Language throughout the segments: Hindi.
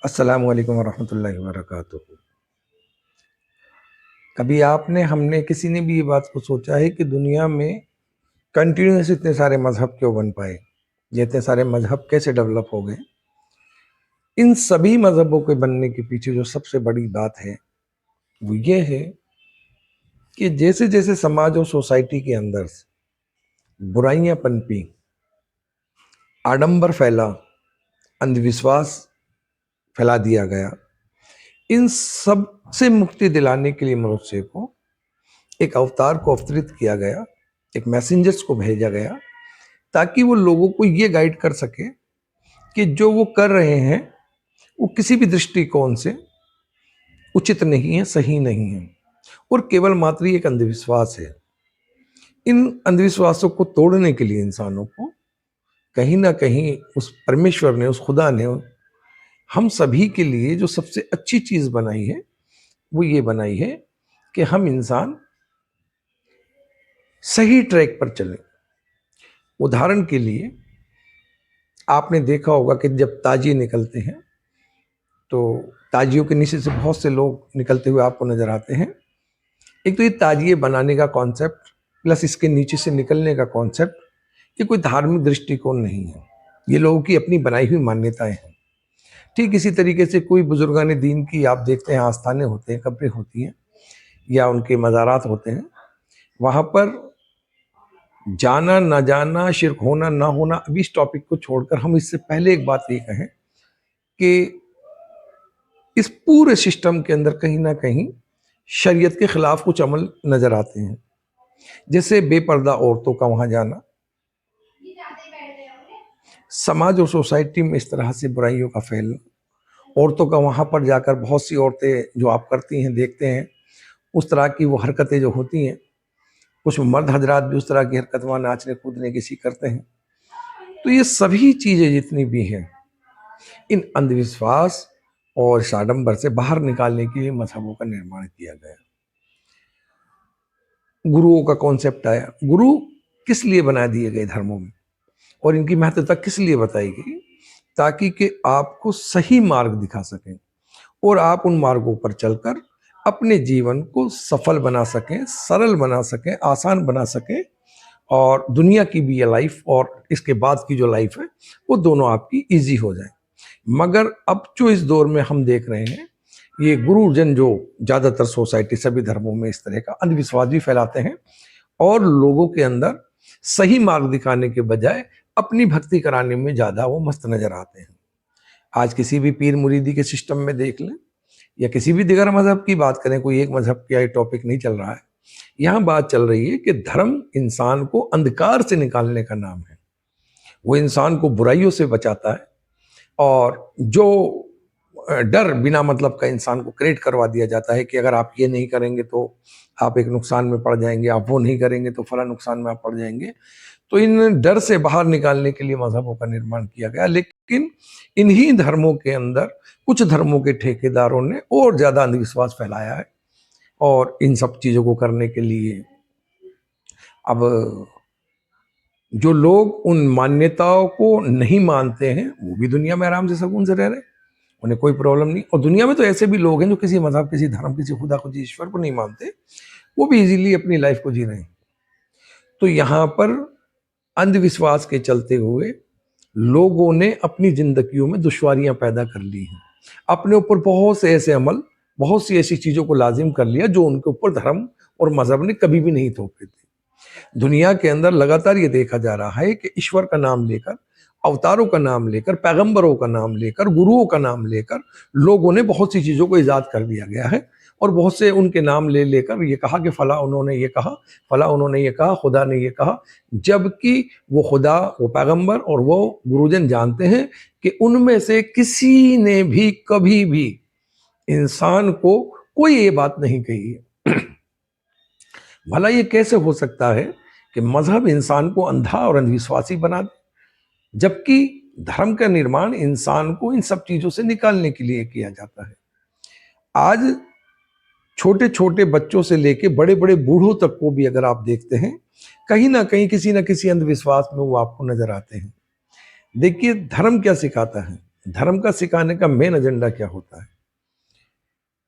अस्सलामु अलैकुम वरहमतुल्लाहि वबरकातुहू। कभी आपने हमने किसी ने भी ये बात को सोचा है कि दुनिया में कंटिन्यूस इतने सारे मजहब क्यों बन पाए, ये इतने सारे मजहब कैसे डेवलप हो गए? इन सभी मजहबों के बनने के पीछे जो सबसे बड़ी बात है वो ये है कि जैसे जैसे समाज और सोसाइटी के अंदर बुराइयां पनपी, आडंबर फैला, अंधविश्वास फैला दिया गया, इन सब से मुक्ति दिलाने के लिए मनुष्य को एक अवतार को अवतरित किया गया, एक मैसेंजर्स को भेजा गया ताकि वो लोगों को ये गाइड कर सके कि जो वो कर रहे हैं वो किसी भी दृष्टिकोण से उचित नहीं है, सही नहीं है और केवल मात्र एक अंधविश्वास है। इन अंधविश्वासों को तोड़ने के लिए इंसानों को कहीं ना कहीं उस परमेश्वर ने, उस खुदा ने हम सभी के लिए जो सबसे अच्छी चीज बनाई है वो ये बनाई है कि हम इंसान सही ट्रैक पर चलें। उदाहरण के लिए आपने देखा होगा कि जब ताजिए निकलते हैं तो ताजियों के नीचे से बहुत से लोग निकलते हुए आपको नजर आते हैं। एक तो ये ताजिए बनाने का कॉन्सेप्ट प्लस इसके नीचे से निकलने का कॉन्सेप्ट, ये कोई धार्मिक दृष्टिकोण नहीं है, ये लोगों की अपनी बनाई हुई मान्यताएं हैं। ठीक इसी तरीके से कोई बुजुर्गान दीन की आप देखते हैं आस्थानें होते हैं, कब्रें होती हैं या उनके मज़ारात होते हैं, वहाँ पर जाना ना जाना, शिर्क होना ना होना, अभी इस टॉपिक को छोड़कर हम इससे पहले एक बात ये कहें कि इस पूरे सिस्टम के अंदर कहीं ना कहीं शरीयत के खिलाफ कुछ अमल नजर आते हैं। जैसे बेपर्दा औरतों का वहां जाना, समाज और सोसाइटी में इस तरह से बुराइयों का फैलना, औरतों का वहां पर जाकर बहुत सी औरतें जो आप करती हैं, देखते हैं उस तरह की वो हरकतें जो होती हैं, कुछ मर्द हजरात भी उस तरह की हरकत वहां नाचने कूदने की सी करते हैं। तो ये सभी चीजें जितनी भी हैं, इन अंधविश्वास और आडंबर से बाहर निकालने के लिए मजहबों का निर्माण किया गया। गुरुओं का कॉन्सेप्ट आया। गुरु किस लिए बना दिए गए धर्मों में और इनकी महत्वता किस लिए बताई गई? ताकि कि आपको सही मार्ग दिखा सकें और आप उन मार्गों पर चलकर अपने जीवन को सफल बना सकें, सरल बना सकें, आसान बना सकें और दुनिया की भी ये लाइफ और इसके बाद की जो लाइफ है वो दोनों आपकी इजी हो जाए। मगर अब जो इस दौर में हम देख रहे हैं, ये गुरुजन जो ज़्यादातर सोसाइटी सभी धर्मों में इस तरह का अंधविश्वास भी फैलाते हैं और लोगों के अंदर सही मार्ग दिखाने के बजाय अपनी भक्ति कराने में ज़्यादा वो मस्त नजर आते हैं। आज किसी भी पीर मुरीदी के सिस्टम में देख लें या किसी भी दिगर मजहब की बात करें, कोई एक मजहब का टॉपिक नहीं चल रहा है। यहाँ बात चल रही है कि धर्म इंसान को अंधकार से निकालने का नाम है, वो इंसान को बुराइयों से बचाता है और जो डर बिना मतलब का इंसान को क्रिएट करवा दिया जाता है कि अगर आप ये नहीं करेंगे तो आप एक नुकसान में पड़ जाएंगे, आप वो नहीं करेंगे तो फला नुकसान में आप पड़ जाएंगे। तो इन डर से बाहर निकालने के लिए मजहबों का निर्माण किया गया। लेकिन इन्हीं धर्मों के अंदर कुछ धर्मों के ठेकेदारों ने और ज्यादा अंधविश्वास फैलाया है और इन सब चीजों को करने के लिए अब जो लोग उन मान्यताओं को नहीं मानते हैं वो भी दुनिया में आराम से सुकून से रह रहे हैं, उन्हें कोई प्रॉब्लम नहीं। और दुनिया में तो ऐसे भी लोग हैं जो किसी मजहब, किसी धर्म, किसी खुदा, किसी ईश्वर को नहीं मानते, वो भी इजीली अपनी लाइफ को जी रहे हैं। तो यहाँ पर अंधविश्वास के चलते हुए लोगों ने अपनी जिंदगियों में दुश्वारियां पैदा कर ली हैं, अपने ऊपर बहुत से ऐसे अमल, बहुत सी ऐसी चीजों को लाजिम कर लिया जो उनके ऊपर धर्म और मजहब ने कभी भी नहीं थोपे थे। दुनिया के अंदर लगातार ये देखा जा रहा है कि ईश्वर का नाम लेकर, अवतारों का नाम लेकर, पैगंबरों का नाम लेकर, गुरुओं का नाम लेकर लोगों ने बहुत सी चीजों को ईजाद कर दिया गया है और बहुत से उनके नाम ले लेकर ये कहा कि फला उन्होंने ये कहा, फला उन्होंने ये कहा, खुदा ने ये कहा, जबकि वो खुदा, वो पैगंबर और वो गुरुजन जानते हैं कि उनमें से किसी ने भी कभी भी इंसान को कोई ये बात नहीं कही है। भला ये कैसे हो सकता है कि मजहब इंसान को अंधा और अंधविश्वासी बना दे, जबकि धर्म का निर्माण इंसान को इन सब चीजों से निकालने के लिए किया जाता है। आज छोटे छोटे बच्चों से लेके बड़े बड़े बूढ़ों तक को भी अगर आप देखते हैं, कहीं ना कहीं किसी ना किसी अंधविश्वास में वो आपको नजर आते हैं। देखिए धर्म क्या सिखाता है, धर्म का सिखाने का मेन एजेंडा क्या होता है?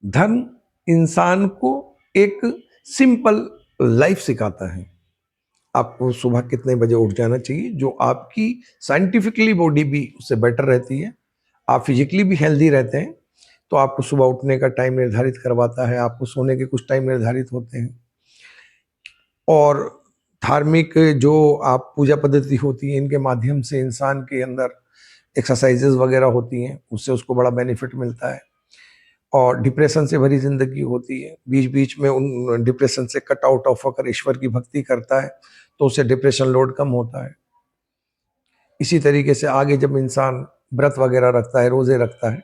धर्म इंसान को एक सिंपल लाइफ सिखाता है। आपको सुबह कितने बजे उठ जाना चाहिए, जो आपकी साइंटिफिकली बॉडी भी उससे बेटर रहती है, आप फिजिकली भी हेल्दी रहते हैं। तो आपको सुबह उठने का टाइम निर्धारित करवाता है, आपको सोने के कुछ टाइम निर्धारित होते हैं। और धार्मिक जो आप पूजा पद्धति होती है, इनके माध्यम से इंसान के अंदर एक्सरसाइजेज वगैरह होती हैं, उससे उसको बड़ा बेनिफिट मिलता है। और डिप्रेशन से भरी जिंदगी होती है, बीच बीच में उन डिप्रेशन से कट आउट ऑफ होकर ईश्वर की भक्ति करता है, तो उससे डिप्रेशन लोड कम होता है। इसी तरीके से आगे जब इंसान व्रत वगैरह रखता है, रोजे रखता है,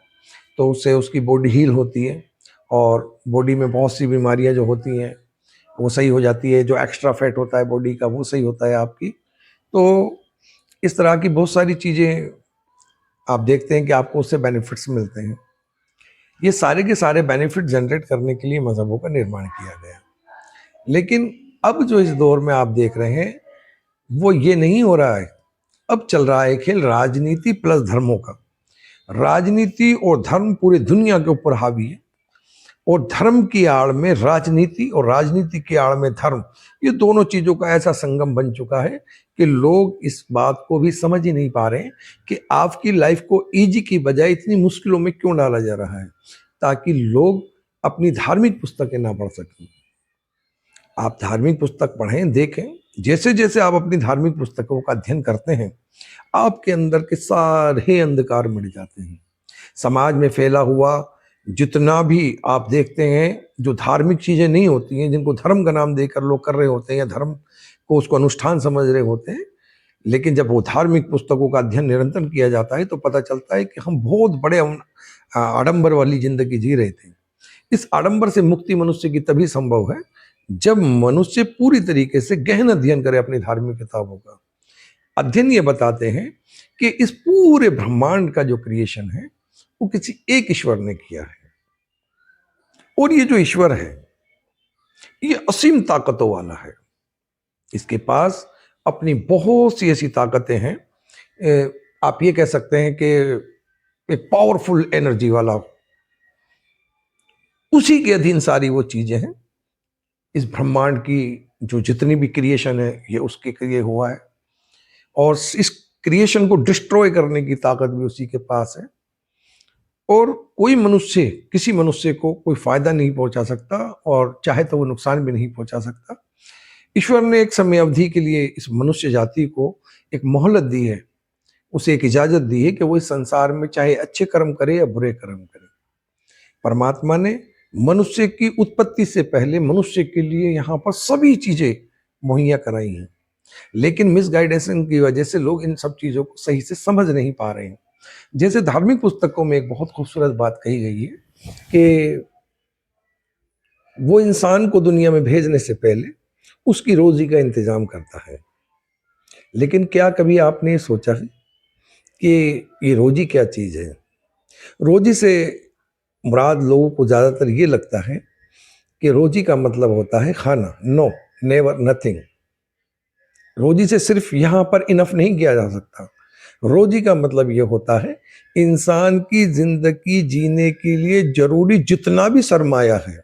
तो उससे उसकी बॉडी हील होती है और बॉडी में बहुत सी बीमारियां जो होती हैं वो सही हो जाती है। जो एक्स्ट्रा फैट होता है बॉडी का, वो सही होता है आपकी। तो इस तरह की बहुत सारी चीज़ें आप देखते हैं कि आपको उससे बेनिफिट्स मिलते हैं। ये सारे के सारे बेनिफिट जनरेट करने के लिए मजहबों का निर्माण किया गया। लेकिन अब जो इस दौर में आप देख रहे हैं, वो ये नहीं हो रहा है। अब चल रहा है खेल राजनीति प्लस धर्मों का। राजनीति और धर्म पूरी दुनिया के ऊपर हावी है, और धर्म की आड़ में राजनीति और राजनीति की आड़ में धर्म, ये दोनों चीजों का ऐसा संगम बन चुका है कि लोग इस बात को भी समझ ही नहीं पा रहे हैं कि आपकी लाइफ को इजी की बजाय इतनी मुश्किलों में क्यों डाला जा रहा है, ताकि लोग अपनी धार्मिक पुस्तकें ना पढ़ सकें। आप धार्मिक पुस्तक पढ़ें, देखें, जैसे जैसे आप अपनी धार्मिक पुस्तकों का अध्ययन करते हैं, आपके अंदर के सारे अंधकार मिट जाते हैं। समाज में फैला हुआ जितना भी आप देखते हैं जो धार्मिक चीजें नहीं होती हैं, जिनको धर्म का नाम देकर लोग कर रहे होते हैं या धर्म को उसको अनुष्ठान समझ रहे होते हैं, लेकिन जब वो धार्मिक पुस्तकों का अध्ययन निरंतर किया जाता है तो पता चलता है कि हम बहुत बड़े आडंबर वाली जिंदगी जी रहे थे। इस आडंबर से मुक्ति मनुष्य की तभी संभव है जब मनुष्य पूरी तरीके से गहन अध्ययन करे अपनी धार्मिक किताबों का। अध्ययन ये बताते हैं कि इस पूरे ब्रह्मांड का जो क्रिएशन है वो किसी एक ईश्वर ने किया है, और ये जो ईश्वर है ये असीम ताकतों वाला है। इसके पास अपनी बहुत सी ऐसी ताकतें हैं, आप ये कह सकते हैं कि एक पावरफुल एनर्जी वाला, उसी के अधीन सारी वो चीजें हैं। इस ब्रह्मांड की जो जितनी भी क्रिएशन है ये उसके लिए हुआ है, और इस क्रिएशन को डिस्ट्रॉय करने की ताकत भी उसी के पास है। और कोई मनुष्य किसी मनुष्य को कोई फायदा नहीं पहुंचा सकता, और चाहे तो वो नुकसान भी नहीं पहुंचा सकता। ईश्वर ने एक समय अवधि के लिए इस मनुष्य जाति को एक मोहलत दी है, उसे एक इजाजत दी है कि वो इस संसार में चाहे अच्छे कर्म करे या बुरे कर्म करे। परमात्मा ने मनुष्य की उत्पत्ति से पहले मनुष्य के लिए यहाँ पर सभी चीजें मुहैया कराई हैं, लेकिन मिसगाइडेशन की वजह से लोग इन सब चीजों को सही से समझ नहीं पा रहे हैं। जैसे धार्मिक पुस्तकों में एक बहुत खूबसूरत बात कही गई है कि वो इंसान को दुनिया में भेजने से पहले उसकी रोजी का इंतजाम करता है। लेकिन क्या कभी आपने सोचा है कि ये रोजी क्या चीज है? रोजी से मुराद लोगों को ज्यादातर ये लगता है कि रोजी का मतलब होता है खाना। No, never, nothing. रोजी से सिर्फ यहां पर इनफ नहीं किया जा सकता। रोजी का मतलब यह होता है इंसान की जिंदगी जीने के लिए जरूरी जितना भी सरमाया है,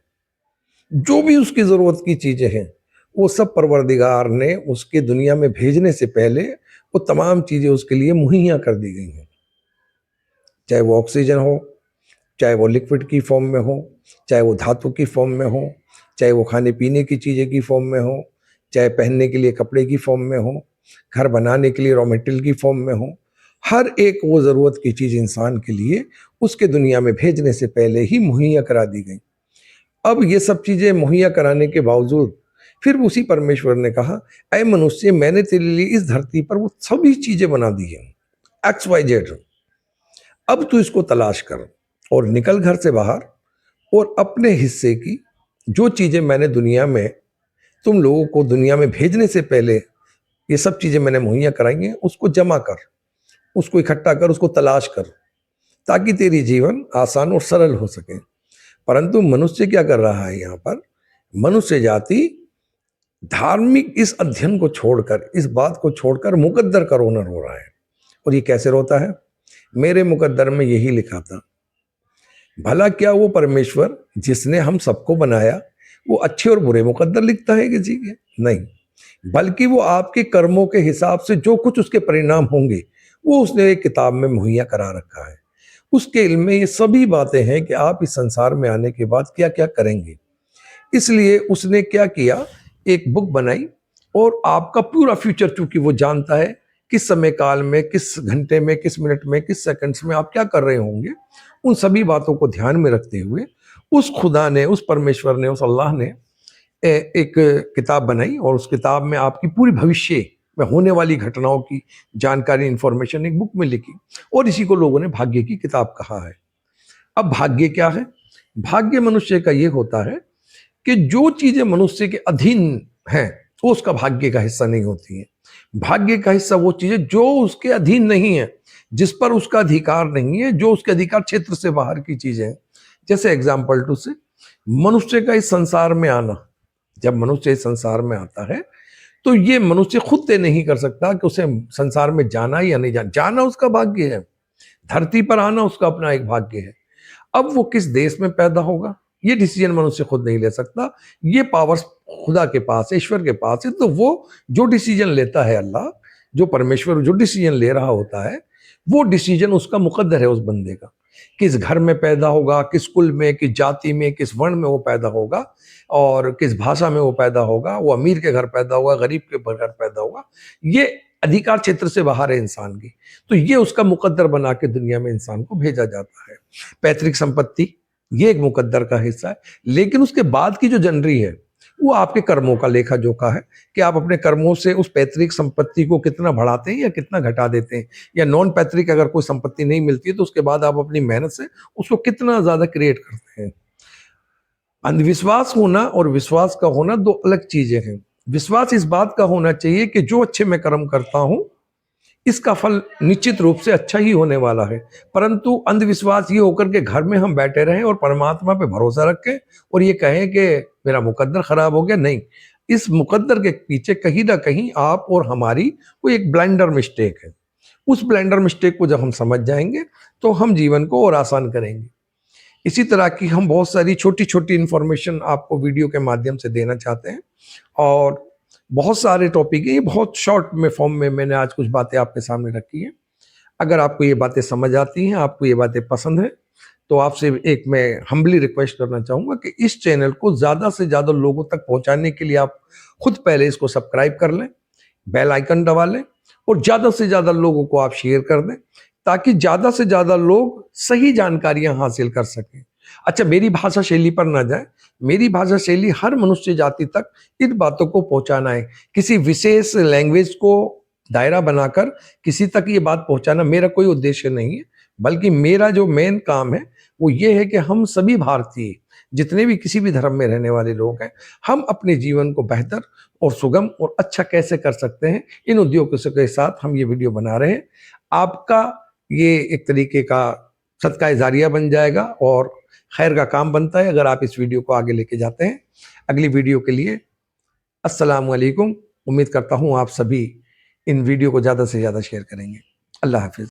जो भी उसकी जरूरत की चीजें हैं, वो सब परवरदिगार ने उसके दुनिया में भेजने से पहले वो तमाम चीजें उसके लिए मुहैया कर दी गई हैं। चाहे वो ऑक्सीजन हो, चाहे वो लिक्विड की फॉर्म में हो, चाहे वो धातु की फॉर्म में हो, चाहे वो खाने पीने की चीज़ें की फॉर्म में हो, चाहे पहनने के लिए कपड़े की फॉर्म में हो, घर बनाने के लिए रॉ मटेरियल की फॉर्म में हो। हर एक वो ज़रूरत की चीज़ इंसान के लिए उसके दुनिया में भेजने से पहले ही मुहैया करा दी गई। अब ये सब चीज़ें मुहैया कराने के बावजूद फिर उसी परमेश्वर ने कहा, ऐ मनुष्य, मैंने तेरे लिए इस धरती पर वो सभी चीज़ें बना दी हैं, XYZ। अब तू इसको तलाश कर और निकल घर से बाहर, और अपने हिस्से की जो चीजें मैंने दुनिया में तुम लोगों को दुनिया में भेजने से पहले ये सब चीजें मैंने मुहैया कराई हैं, उसको जमा कर, उसको इकट्ठा कर, उसको तलाश कर, ताकि तेरी जीवन आसान और सरल हो सके। परंतु मनुष्य क्या कर रहा है यहाँ पर? मनुष्य जाति धार्मिक इस अध्ययन को छोड़कर, इस बात को छोड़कर मुकद्दर का रोनर हो रहा है। और ये कैसे रोता है? मेरे मुकद्दर में यही लिखा था। भला क्या वो परमेश्वर जिसने हम सबको बनाया वो अच्छे और बुरे मुकद्दर लिखता है किसी के? नहीं, बल्कि वो आपके कर्मों के हिसाब से जो कुछ उसके परिणाम होंगे वो उसने एक किताब में मुहैया करा रखा है। उसके इल्म में ये सभी बातें हैं कि आप इस संसार में आने के बाद क्या क्या करेंगे। इसलिए उसने क्या किया, एक बुक बनाई और आपका पूरा फ्यूचर, चूंकि वो जानता है किस समय काल में, किस घंटे में, किस मिनट में, किस सेकंड्स में आप क्या कर रहे होंगे, उन सभी बातों को ध्यान में रखते हुए उस खुदा ने, उस परमेश्वर ने, उस अल्लाह ने एक किताब बनाई और उस किताब में आपकी पूरी भविष्य में होने वाली घटनाओं की जानकारी, इंफॉर्मेशन एक बुक में लिखी और इसी को लोगों ने भाग्य की किताब कहा है। अब भाग्य क्या है? भाग्य मनुष्य का ये होता है कि जो चीजें मनुष्य के अधीन हैं वो उसका भाग्य का हिस्सा नहीं होती है। भाग्य का हिस्सा वो चीजें जो उसके अधीन नहीं है, जिस पर उसका अधिकार नहीं है, जो उसके अधिकार क्षेत्र से बाहर की चीजें हैं। जैसे एग्जाम्पल टू से, मनुष्य का इस संसार में आना, जब मनुष्य इस संसार में आता है तो ये मनुष्य खुद तय नहीं कर सकता कि उसे संसार में जाना या नहीं जाना। जाना उसका भाग्य है, धरती पर आना उसका अपना एक भाग्य है। अब वो किस देश में पैदा होगा ये डिसीजन मनुष्य खुद नहीं ले सकता, ये पावर्स खुदा के पास है, ईश्वर के पास है। तो वो जो डिसीजन लेता है, अल्लाह जो परमेश्वर जो डिसीजन ले रहा होता है, वो डिसीजन उसका मुकद्दर है उस बंदे का। किस घर में पैदा होगा, किस कुल में, किस जाति में, किस वर्ण में वो पैदा होगा और किस भाषा में वो पैदा होगा, वो अमीर के घर पैदा होगा, गरीब के घर पैदा होगा, ये अधिकार क्षेत्र से बाहर है इंसान की। तो ये उसका मुकद्दर बना के दुनिया में इंसान को भेजा जाता है। पैतृक संपत्ति ये एक मुकद्दर का हिस्सा है, लेकिन उसके बाद की जो जनरी है वो आपके कर्मों का लेखा जोखा है कि आप अपने कर्मों से उस पैतृक संपत्ति को कितना बढ़ाते हैं या कितना घटा देते हैं, या नॉन पैतृक अगर कोई संपत्ति नहीं मिलती है तो उसके बाद आप अपनी मेहनत से उसको कितना ज्यादा क्रिएट करते हैं। अंधविश्वास होना और विश्वास का होना दो अलग चीजें हैं। विश्वास इस बात का होना चाहिए कि जो अच्छे मैं कर्म करता हूं इसका फल निश्चित रूप से अच्छा ही होने वाला है। परंतु अंधविश्वास ये होकर के घर में हम बैठे रहें और परमात्मा पे भरोसा रखें और ये कहें कि मेरा मुकद्दर खराब हो गया, नहीं। इस मुकद्दर के पीछे कहीं ना कहीं आप और हमारी कोई एक ब्लेंडर मिस्टेक है। उस ब्लेंडर मिस्टेक को जब हम समझ जाएंगे तो हम जीवन को और आसान करेंगे। इसी तरह की हम बहुत सारी छोटी छोटी इंफॉर्मेशन आपको वीडियो के माध्यम से देना चाहते हैं और बहुत सारे टॉपिक है, ये बहुत शॉर्ट में फॉर्म में मैंने आज कुछ बातें आपके सामने रखी हैं। अगर आपको ये बातें समझ आती हैं, आपको ये बातें पसंद है, तो आपसे एक मैं हम्बली रिक्वेस्ट करना चाहूँगा कि इस चैनल को ज़्यादा से ज़्यादा लोगों तक पहुँचाने के लिए आप खुद पहले इसको सब्सक्राइब कर लें, बेल आइकन दबा लें और ज़्यादा से ज़्यादा लोगों को आप शेयर कर दें ताकि ज़्यादा से ज़्यादा लोग सही जानकारियाँ हासिल कर सकें। अच्छा, मेरी भाषा शैली पर ना जाए, मेरी भाषा शैली हर मनुष्य जाति तक इन बातों को पहुंचाना है। किसी विशेष लैंग्वेज को दायरा बनाकर किसी तक ये बात पहुंचाना मेरा कोई उद्देश्य नहीं है, बल्कि मेरा जो मेन काम है वो ये है कि हम सभी भारतीय, जितने भी किसी भी धर्म में रहने वाले लोग हैं, हम अपने जीवन को बेहतर और सुगम और अच्छा कैसे कर सकते हैं, इन उद्देश्यों के साथ हम ये वीडियो बना रहे हैं। आपका ये एक तरीके का सदका जारिया बन जाएगा और खैर का काम बनता है अगर आप इस वीडियो को आगे लेके जाते हैं। अगली वीडियो के लिए अस्सलाम वालेकुम। उम्मीद करता हूँ आप सभी इन वीडियो को ज़्यादा से ज़्यादा शेयर करेंगे। अल्लाह हाफिज़।